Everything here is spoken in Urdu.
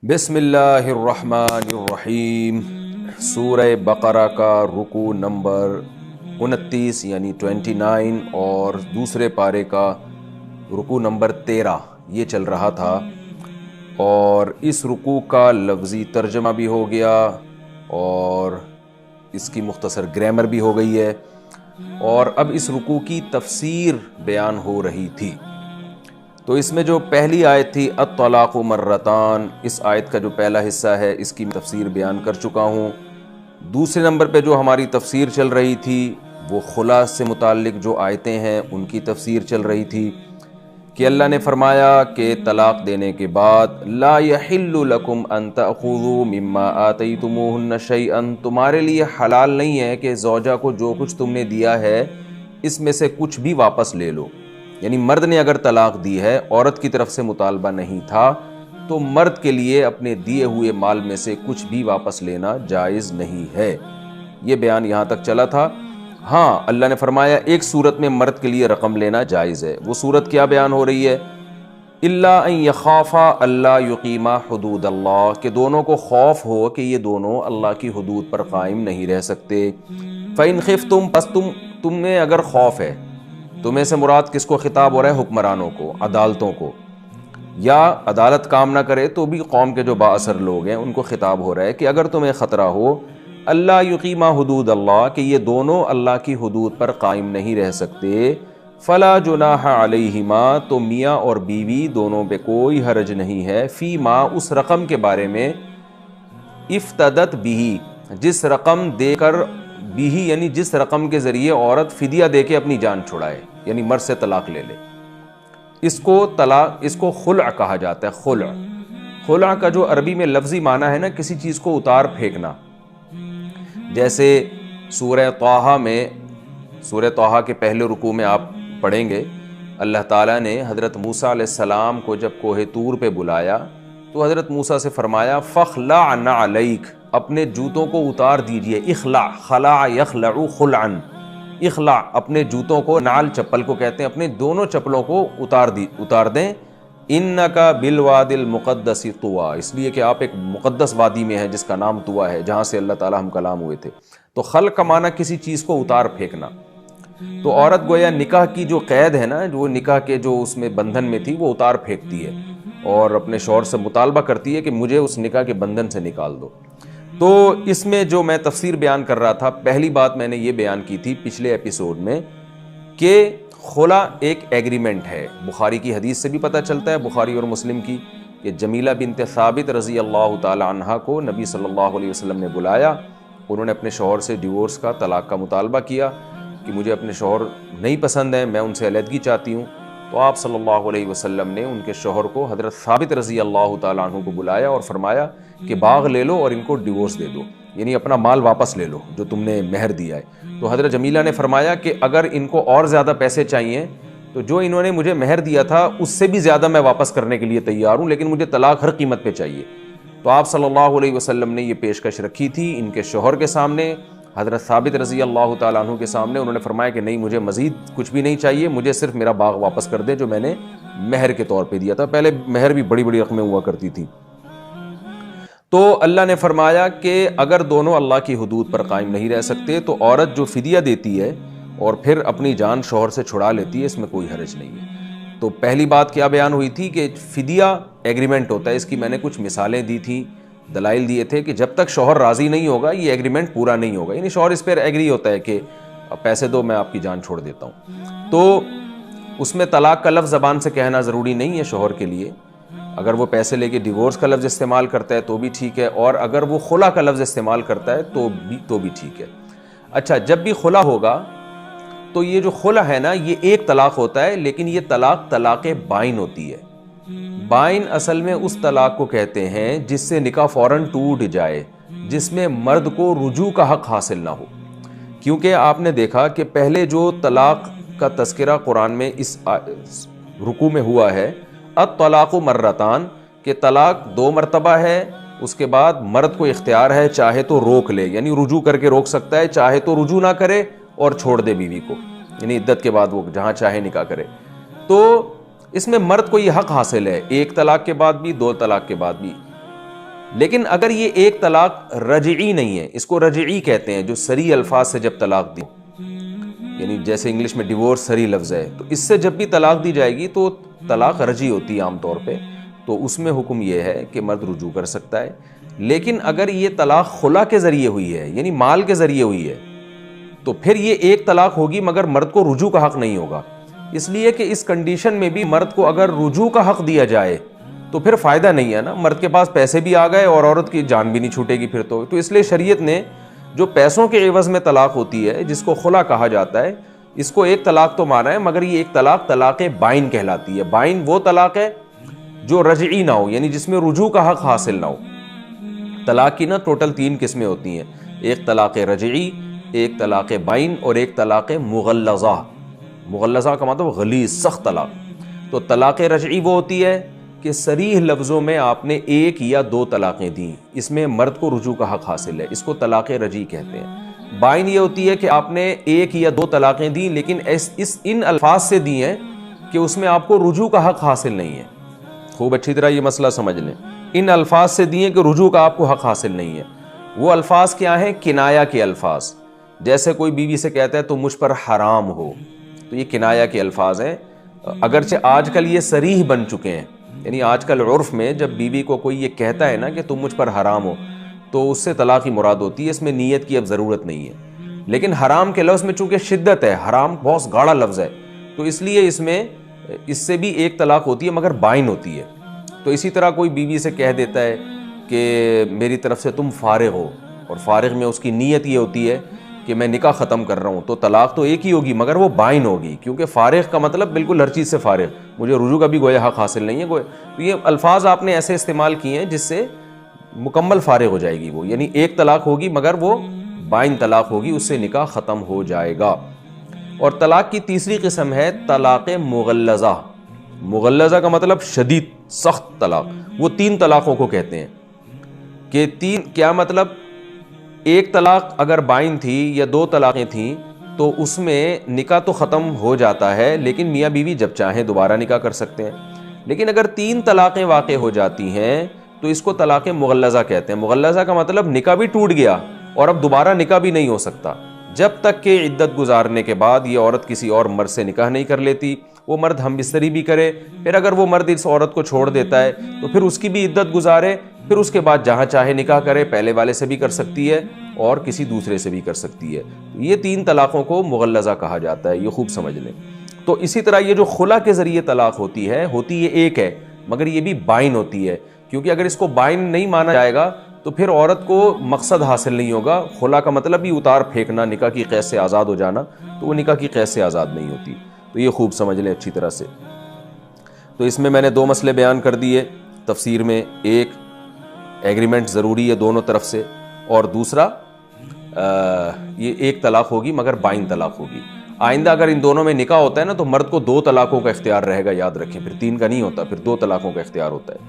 بسم اللہ الرحمن الرحیم۔ سورہ بقرہ کا رکوع نمبر 29 یعنی 29 اور دوسرے پارے کا رکوع نمبر 13 یہ چل رہا تھا، اور اس رکوع کا لفظی ترجمہ بھی ہو گیا اور اس کی مختصر گرامر بھی ہو گئی ہے، اور اب اس رکوع کی تفسیر بیان ہو رہی تھی۔ تو اس میں جو پہلی آیت تھی الطلاق مرتان، اس آیت کا جو پہلا حصہ ہے اس کی تفسیر بیان کر چکا ہوں۔ دوسرے نمبر پہ جو ہماری تفسیر چل رہی تھی وہ خلا سے متعلق جو آیتیں ہیں ان کی تفسیر چل رہی تھی کہ اللہ نے فرمایا کہ طلاق دینے کے بعد لا یحل لکم ان تأخذوا مما آتیتموہن شیئا، تمہارے لیے حلال نہیں ہے کہ زوجہ کو جو کچھ تم نے دیا ہے اس میں سے کچھ بھی واپس لے لو۔ یعنی مرد نے اگر طلاق دی ہے، عورت کی طرف سے مطالبہ نہیں تھا، تو مرد کے لیے اپنے دیے ہوئے مال میں سے کچھ بھی واپس لینا جائز نہیں ہے۔ یہ بیان یہاں تک چلا تھا۔ ہاں، اللہ نے فرمایا ایک صورت میں مرد کے لیے رقم لینا جائز ہے۔ وہ صورت کیا بیان ہو رہی ہے؟ الا ان یخافا اللہ یقیما حدود اللہ، کہ دونوں کو خوف ہو کہ یہ دونوں اللہ کی حدود پر قائم نہیں رہ سکتے۔ فإن خفتم، پس تمہیں اگر خوف ہے، تمہیں سے مراد کس کو خطاب ہو رہا ہے؟ حکمرانوں کو، عدالتوں کو، یا عدالت کام نہ کرے تو بھی قوم کے جو با اثر لوگ ہیں ان کو خطاب ہو رہا ہے کہ اگر تمہیں خطرہ ہو اللہ یقیما حدود اللہ، کہ یہ دونوں اللہ کی حدود پر قائم نہیں رہ سکتے، فلا جناح علیہما، تو میاں اور بیوی دونوں پہ کوئی حرج نہیں ہے، فی ما، اس رقم کے بارے میں، افتدت بھی، جس رقم دے کر، بھی یعنی جس رقم کے ذریعے عورت فدیہ دے کے اپنی جان چھڑائے، یعنی مرد سے طلاق لے لے۔ اس کو خلع کہا جاتا ہے۔ خلع کا جو عربی میں لفظی معنی ہے نا، کسی چیز کو اتار پھینکنا۔ جیسے سورہ طٰہٰ کے پہلے رکوع میں آپ پڑھیں گے، اللہ تعالیٰ نے حضرت موسیٰ علیہ السلام کو جب کوہ طور پہ بلایا تو حضرت موسیٰ سے فرمایا فَخْلَعْ نَعْلَيْكَ، اپنے جوتوں کو اتار دیجئے۔ اخلع، خلع یخلع خلعا، اخلع، اپنے جوتوں کو، نعل چپل کو کہتے ہیں، اپنے دونوں چپلوں کو اتار دیں۔ اِنَّكَ بِالْوَادِ الْمُقَدَّسِ طُوَىٰ، اس لیے کہ آپ ایک مقدس وادی میں ہیں جس کا نام طویٰ ہے، جہاں سے اللہ تعالیٰ ہم کلام ہوئے تھے۔ تو خلع کا معنی کسی چیز کو اتار پھینکنا۔ تو عورت گویا نکاح کی جو قید ہے نا، جو نکاح کے جو اس میں بندھن میں تھی، وہ اتار پھینکتی ہے اور اپنے شوہر سے مطالبہ کرتی ہے کہ مجھے اس نکاح کے بندھن سے نکال دو۔ تو اس میں جو میں تفسیر بیان کر رہا تھا، پہلی بات میں نے یہ بیان کی تھی پچھلے ایپیسوڈ میں کہ خلا ایک ایگریمنٹ ہے۔ بخاری کی حدیث سے بھی پتہ چلتا ہے، بخاری اور مسلم کی، کہ جمیلہ بنت ثابت رضی اللہ تعالی عنہا کو نبی صلی اللہ علیہ وسلم نے بلایا، انہوں نے اپنے شوہر سے ڈیورس کا، طلاق کا مطالبہ کیا کہ مجھے اپنے شوہر نہیں پسند ہیں، میں ان سے علیحدگی چاہتی ہوں۔ تو آپ صلی اللہ علیہ وسلم نے ان کے شوہر کو، حضرت ثابت رضی اللہ تعالیٰ عنہ کو بلایا اور فرمایا کہ باغ لے لو اور ان کو ڈیورس دے دو، یعنی اپنا مال واپس لے لو جو تم نے مہر دیا ہے۔ تو حضرت جمیلہ نے فرمایا کہ اگر ان کو اور زیادہ پیسے چاہیے تو جو انہوں نے مجھے مہر دیا تھا اس سے بھی زیادہ میں واپس کرنے کے لیے تیار ہوں، لیکن مجھے طلاق ہر قیمت پہ چاہیے۔ تو آپ صلی اللہ علیہ وسلم نے یہ پیشکش رکھی تھی ان کے شوہر کے سامنے، حضرت ثابت رضی اللہ تعالیٰ عنہ کے سامنے۔ انہوں نے فرمایا کہ نہیں، مجھے مزید کچھ بھی نہیں چاہیے، مجھے صرف میرا باغ واپس کر دیں جو میں نے مہر کے طور پہ دیا تھا۔ پہلے مہر بھی بڑی بڑی رقمیں ہوا کرتی تھی۔ تو اللہ نے فرمایا کہ اگر دونوں اللہ کی حدود پر قائم نہیں رہ سکتے تو عورت جو فدیہ دیتی ہے اور پھر اپنی جان شوہر سے چھڑا لیتی ہے، اس میں کوئی حرج نہیں ہے۔ تو پہلی بات کیا بیان ہوئی تھی کہ فدیہ ایگریمنٹ ہوتا ہے۔ اس کی میں نے کچھ مثالیں دی تھیں، دلائل دیے تھے کہ جب تک شوہر راضی نہیں ہوگا یہ ایگریمنٹ پورا نہیں ہوگا، یعنی شوہر اس پر ایگری ہوتا ہے کہ پیسے دو، میں آپ کی جان چھوڑ دیتا ہوں، تو اس میں طلاق کا لفظ زبان سے کہنا ضروری نہیں ہے شوہر کے لیے۔ اگر وہ پیسے لے کے ڈیورس کا لفظ استعمال کرتا ہے تو بھی ٹھیک ہے، اور اگر وہ خلا کا لفظ استعمال کرتا ہے تو بھی ٹھیک ہے۔ اچھا، جب بھی خلا ہوگا تو یہ جو خلا ہے نا، یہ ایک طلاق ہوتا ہے، لیکن یہ طلاق بائن ہوتی ہے۔ بائن اصل میں اس طلاق کو کہتے ہیں جس سے نکاح فوراً ٹوٹ جائے، جس میں مرد کو رجوع کا حق حاصل نہ ہو۔ کیونکہ آپ نے دیکھا کہ پہلے جو طلاق کا تذکرہ قرآن میں اس رکوع میں ہوا ہے، الطلاق مرتان، کہ طلاق 2 مرتبہ ہے، اس کے بعد مرد کو اختیار ہے، چاہے تو روک لے، یعنی رجوع کر کے روک سکتا ہے، چاہے تو رجوع نہ کرے اور چھوڑ دے بیوی کو، یعنی عدت کے بعد وہ جہاں چاہے نکاح کرے۔ تو اس میں مرد کو یہ حق حاصل ہے، 1 طلاق کے بعد بھی، 2 طلاق کے بعد بھی۔ لیکن اگر یہ ایک طلاق رجعی نہیں ہے، اس کو رجعی کہتے ہیں جو صریح الفاظ سے جب طلاق دی، یعنی جیسے انگلش میں ڈیورس صریح لفظ ہے، تو اس سے جب بھی طلاق دی جائے گی تو طلاق رجعی ہوتی ہے عام طور پہ، تو اس میں حکم یہ ہے کہ مرد رجوع کر سکتا ہے۔ لیکن اگر یہ طلاق خلا کے ذریعے ہوئی ہے، یعنی مال کے ذریعے ہوئی ہے، تو پھر یہ ایک طلاق ہوگی مگر مرد کو رجوع کا حق نہیں ہوگا، اس لیے کہ اس کنڈیشن میں بھی مرد کو اگر رجوع کا حق دیا جائے تو پھر فائدہ نہیں ہے نا، مرد کے پاس پیسے بھی آ گئے اور عورت کی جان بھی نہیں چھوٹے گی پھر تو اس لیے شریعت نے جو پیسوں کے عوض میں طلاق ہوتی ہے جس کو خلا کہا جاتا ہے، اس کو ایک طلاق تو مانا ہے، مگر یہ ایک طلاق طلاق بائن کہلاتی ہے۔ بائن وہ طلاق ہے جو رجعی نہ ہو، یعنی جس میں رجوع کا حق حاصل نہ ہو۔ طلاق کی نا ٹوٹل 3 قسمیں ہوتی ہیں، ایک طلاق رجعی، ایک طلاق بائن اور ایک طلاق مغلظہ۔ مغلظہ کا مطلب غلیظ، سخت طلاق۔ تو طلاق رجعی وہ ہوتی ہے کہ صریح لفظوں میں آپ نے 1 یا 2 طلاقیں دیں، اس میں مرد کو رجوع کا حق حاصل ہے، اس کو طلاق رجعی کہتے ہیں۔ بائن یہ ہوتی ہے کہ آپ نے 1 یا 2 طلاقیں دیں لیکن ان الفاظ سے دی ہیں کہ اس میں آپ کو رجوع کا حق حاصل نہیں ہے۔ خوب اچھی طرح یہ مسئلہ سمجھ لیں، ان الفاظ سے دیے کہ رجوع کا آپ کو حق حاصل نہیں ہے۔ وہ الفاظ کیا ہیں؟ کنایہ کے الفاظ۔ جیسے کوئی بیوی سے کہتا ہے تم مجھ پر حرام ہو، تو یہ کنایہ کے الفاظ ہیں، اگرچہ آج کل یہ صریح بن چکے ہیں، یعنی آج کل عرف میں جب بیوی کو کوئی یہ کہتا ہے نا کہ تم مجھ پر حرام ہو تو اس سے طلاق ہی مراد ہوتی ہے، اس میں نیت کی اب ضرورت نہیں ہے۔ لیکن حرام کے لفظ میں چونکہ شدت ہے، حرام بہت گاڑا لفظ ہے، تو اس لیے اس سے بھی ایک طلاق ہوتی ہے مگر بائن ہوتی ہے۔ تو اسی طرح کوئی بیوی سے کہہ دیتا ہے کہ میری طرف سے تم فارغ ہو، اور فارغ میں اس کی نیت یہ ہوتی ہے کہ میں نکاح ختم کر رہا ہوں، تو طلاق تو ایک ہی ہوگی مگر وہ بائن ہوگی، کیونکہ فارغ کا مطلب بالکل ہر چیز سے فارغ، مجھے رجوع کا بھی گویا حق حاصل نہیں ہے گویا۔ تو یہ الفاظ آپ نے ایسے استعمال کیے ہیں جس سے مکمل فارغ ہو جائے گی وہ، یعنی ایک طلاق ہوگی مگر وہ بائن طلاق ہوگی، اس سے نکاح ختم ہو جائے گا۔ اور طلاق کی تیسری قسم ہے طلاق مغلظہ۔ مغلظہ کا مطلب شدید، سخت طلاق۔ وہ 3 طلاقوں کو کہتے ہیں کہ کیا مطلب؟ ایک طلاق اگر بائن تھی یا 2 طلاقیں تھیں تو اس میں نکاح تو ختم ہو جاتا ہے، لیکن میاں بیوی جب چاہیں دوبارہ نکاح کر سکتے ہیں۔ لیکن اگر 3 طلاقیں واقع ہو جاتی ہیں تو اس کو طلاق مغلظہ کہتے ہیں۔ مغلظہ کا مطلب نکاح بھی ٹوٹ گیا اور اب دوبارہ نکاح بھی نہیں ہو سکتا، جب تک کہ عدت گزارنے کے بعد یہ عورت کسی اور مرد سے نکاح نہیں کر لیتی، وہ مرد ہم بستری بھی کرے، پھر اگر وہ مرد اس عورت کو چھوڑ دیتا ہے تو پھر اس کی بھی عدت گزارے، پھر اس کے بعد جہاں چاہے نکاح کرے، پہلے والے سے بھی کر سکتی ہے اور کسی دوسرے سے بھی کر سکتی ہے۔ یہ 3 طلاقوں کو مغلظہ کہا جاتا ہے، یہ خوب سمجھ لیں۔ تو اسی طرح یہ جو خلا کے ذریعے طلاق ہوتی یہ ایک ہے مگر یہ بھی بائن ہوتی ہے، کیونکہ اگر اس کو بائن نہیں مانا جائے گا تو پھر عورت کو مقصد حاصل نہیں ہوگا۔ خلا کا مطلب ہی اتار پھینکنا، نکاح کی قید سے آزاد ہو جانا، تو وہ نکاح کی قید سے آزاد نہیں ہوتی۔ تو یہ خوب سمجھ لیں اچھی طرح سے۔ تو اس میں نے 2 مسئلے بیان کر دیے تفسیر میں، ایک ایگریمنٹ ضروری ہے دونوں طرف سے، اور دوسرا یہ ایک طلاق ہوگی مگر بائن طلاق ہوگی۔ آئندہ اگر ان دونوں میں نکاح ہوتا ہے نا تو مرد کو 2 طلاقوں کا اختیار رہے گا، یاد رکھیں، پھر 3 کا نہیں ہوتا، پھر 2 طلاقوں کا اختیار ہوتا ہے۔